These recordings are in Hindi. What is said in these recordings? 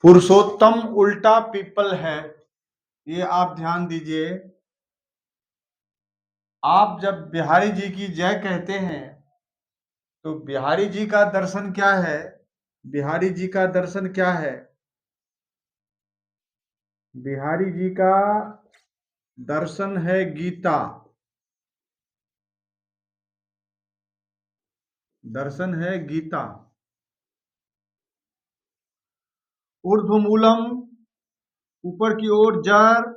पुरुषोत्तम उल्टा पीपल है। ये आप ध्यान दीजिए। आप जब बिहारी जी की जय कहते हैं तो बिहारी जी का दर्शन क्या है? बिहारी जी का दर्शन क्या है? बिहारी जी का दर्शन है गीता। दर्शन है गीता। ऊर्ध्वमूलम, ऊपर की ओर जड़,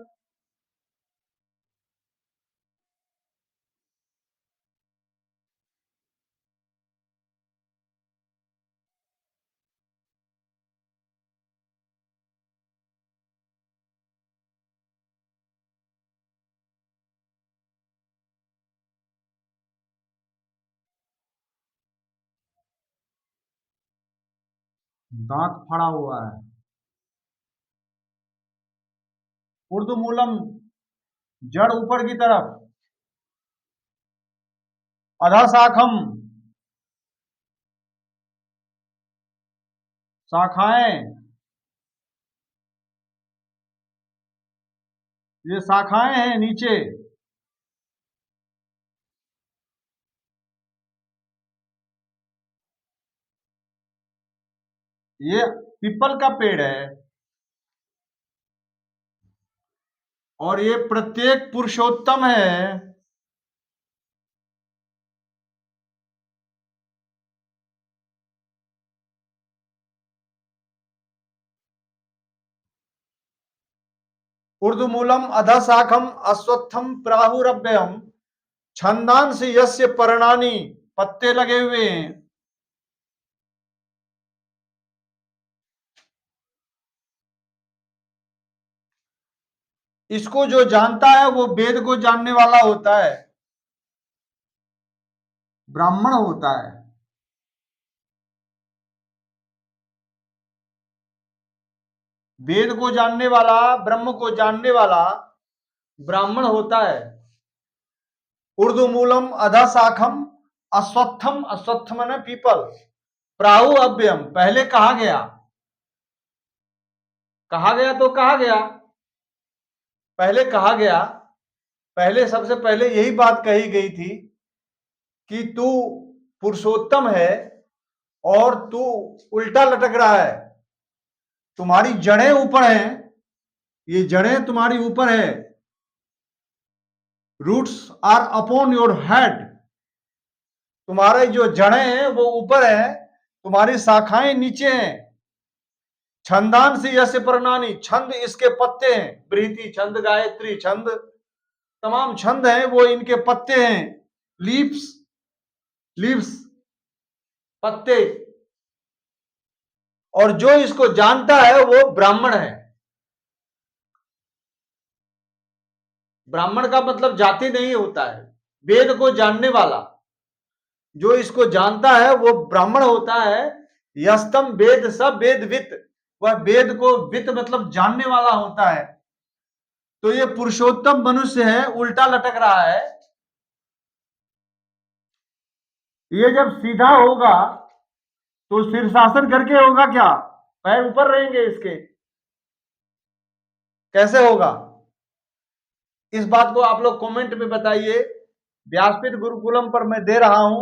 दांत फड़ा हुआ है। ऊर्ध्वमूलम, जड़ ऊपर की तरफ। अधः शाखम, शाखाएं। ये शाखाएं हैं नीचे। ये पीपल का पेड़ है और ये प्रत्येक पुरुषोत्तम है। ऊर्ध्वमूलम अधः शाखम अश्वत्थम प्राहुरव्ययम छंदांस यस्य पर्णानि, पत्ते लगे हुए हैं। इसको जो जानता है वो वेद को जानने वाला होता है, ब्राह्मण होता है। वेद को जानने वाला, ब्रह्म को जानने वाला ब्राह्मण होता है। ऊर्ध्वमूलम अधः शाखम अश्वत्थम, अश्वत्थ माने पीपल। प्राहु अव्ययम, पहले कहा गया। कहा गया तो कहा गया, पहले कहा गया। पहले सबसे पहले यही बात कही गई थी कि तू पुरुषोत्तम है और तू उल्टा लटक रहा है। तुम्हारी जड़ें ऊपर हैं, ये जड़ें तुम्हारी ऊपर है। Roots are upon your head, तुम्हारे जो जड़ें हैं वो ऊपर है, तुम्हारी शाखाएं नीचे हैं। छंदान से यश प्रणानी, छंद इसके पत्ते हैं। बृहति छंद, गायत्री छंद, तमाम छंद हैं वो इनके पत्ते हैं। लीव्स, लीव्स पत्ते। और जो इसको जानता है वो ब्राह्मण है। ब्राह्मण का मतलब जाति नहीं होता है, वेद को जानने वाला। जो इसको जानता है वो ब्राह्मण होता है। यस्तम वेद सब वेदवित, वह वेद को वित मतलब जानने वाला होता है। तो ये पुरुषोत्तम मनुष्य है, उल्टा लटक रहा है। ये जब सीधा होगा तो शीर्षासन करके होगा क्या? पैर ऊपर रहेंगे इसके? कैसे होगा? इस बात को आप लोग कमेंट में बताइए। व्यासपीठ गुरुकुलम पर मैं दे रहा हूं,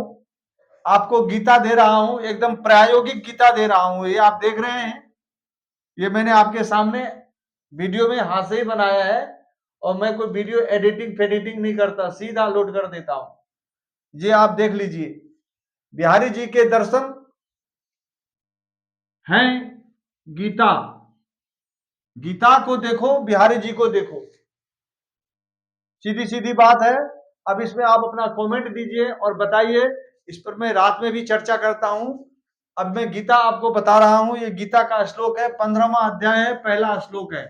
आपको गीता दे रहा हूं, एकदम प्रायोगिक गीता दे रहा हूं। ये आप देख रहे हैं, ये मैंने आपके सामने वीडियो में हाथ से ही बनाया है और मैं कोई वीडियो एडिटिंग फेडिटिंग नहीं करता, सीधा लोड कर देता हूं। ये आप देख लीजिए, बिहारी जी के दर्शन हैं गीता। गीता को देखो, बिहारी जी को देखो, सीधी सीधी बात है। अब इसमें आप अपना कमेंट दीजिए और बताइए। इस पर मैं रात में भी चर्चा करता हूं। अब मैं गीता आपको बता रहा हूं। ये गीता का श्लोक है, 15वां अध्याय है, पहला श्लोक है।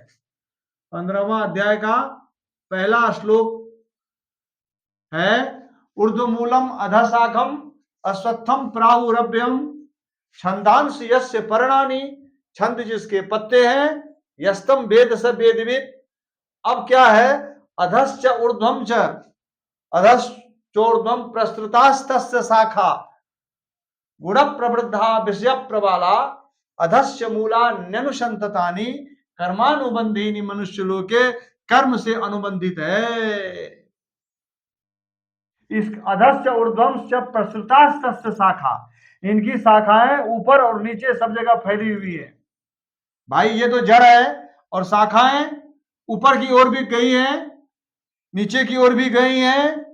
15वां अध्याय का पहला श्लोक है, ऊर्ध्वमूलम अधः शाखम अश्वत्थम प्राहुरव्ययम छंदांस यस्य पर्णानि, छंद जिसके पत्ते हैं। यस्तम वेद स वेदविद। अब क्या है? अधश्च ऊर्ध्वम च, अधश्चोर्ध्वम प्रस्तुतास्तस्य शाखा गुण प्रवृद्धा विषय प्रबाला अधस्य मूला न्यनुसंततानि कर्मानुबंधीनि मनुष्य लोके, कर्म से अनुबंधित है। इस अधस्य ऊर्ध्वंश प्रसृतास्तस्य शाखा, इनकी शाखाएं ऊपर और नीचे सब जगह फैली हुई है। भाई ये तो जड़ है और शाखाएं ऊपर की ओर भी गई हैं, नीचे की ओर भी गई हैं।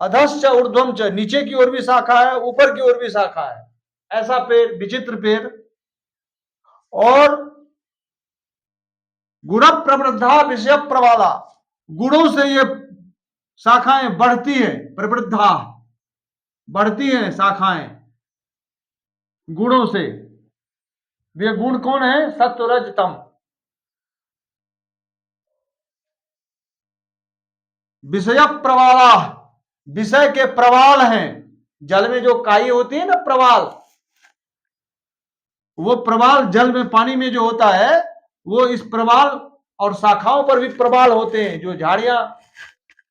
अधस्य ऊर्ध्वंश, नीचे की ओर भी शाखा है, ऊपर की ओर भी शाखा है। ऐसा पेड़, विचित्र पेड़। और गुण प्रवृद्धा विषय प्रवाला, गुणों से ये शाखाएं बढ़ती है। प्रवृद्धा, बढ़ती हैं शाखाएं गुणों से। वे गुण कौन है? सत्व रज तम। विषय प्रवाला, विषय के प्रवाल हैं। जल में जो काई होती है ना, प्रवाल, वो प्रवाल जल में, पानी में जो होता है, वो इस प्रवाल और शाखाओं पर भी प्रवाल होते हैं। जो झाड़ियां,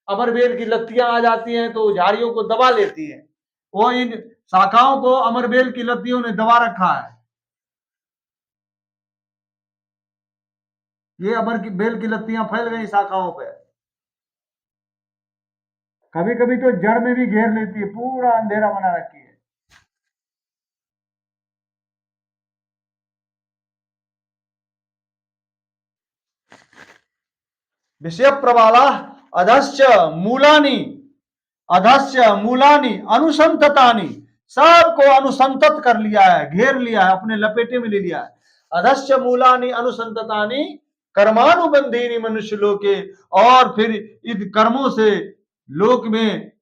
अमरबेल की लत्तियां आ जाती हैं तो झाड़ियों को दबा लेती हैं, वो इन शाखाओं को अमरबेल की लत्तियों ने दबा रखा है। ये अमर की बेल की लत्तियां फैल गई शाखाओं पे। कभी कभी तो जड़ में भी घेर लेती है, पूरा अंधेरा बना रखी है। विषय प्रवाला अधस्य मूलानी, अधस्य मूलानी अनुसंततानी, सबको अनुसंतत कर लिया है, घेर लिया है, अपने लपेटे में ले लिया है। अधस्य मूलानी अनुसंततानी कर्मानुबंधीनी मनुष्य लोके, और फिर इन कर्मों से लोक में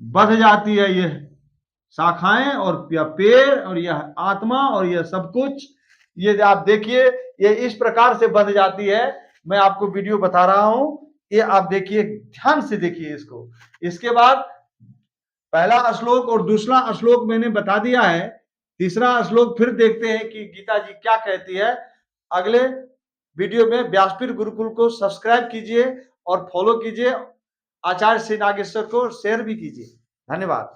बढ़ जाती है यह शाखाएं और यह पेड़ और यह आत्मा और यह सब कुछ। ये आप देखिए, ये इस प्रकार से बंध जाती है। मैं आपको वीडियो बता रहा हूं, ये आप देखिए, ध्यान से देखिए इसको। इसके बाद पहला श्लोक और दूसरा श्लोक मैंने बता दिया है, तीसरा श्लोक फिर देखते हैं कि गीता जी क्या कहती है। अगले वीडियो में व्यासपीठ गुरुकुल को सब्सक्राइब कीजिए और फॉलो कीजिए, आचार्य श्री नागेश्वर को शेयर भी कीजिए। धन्यवाद।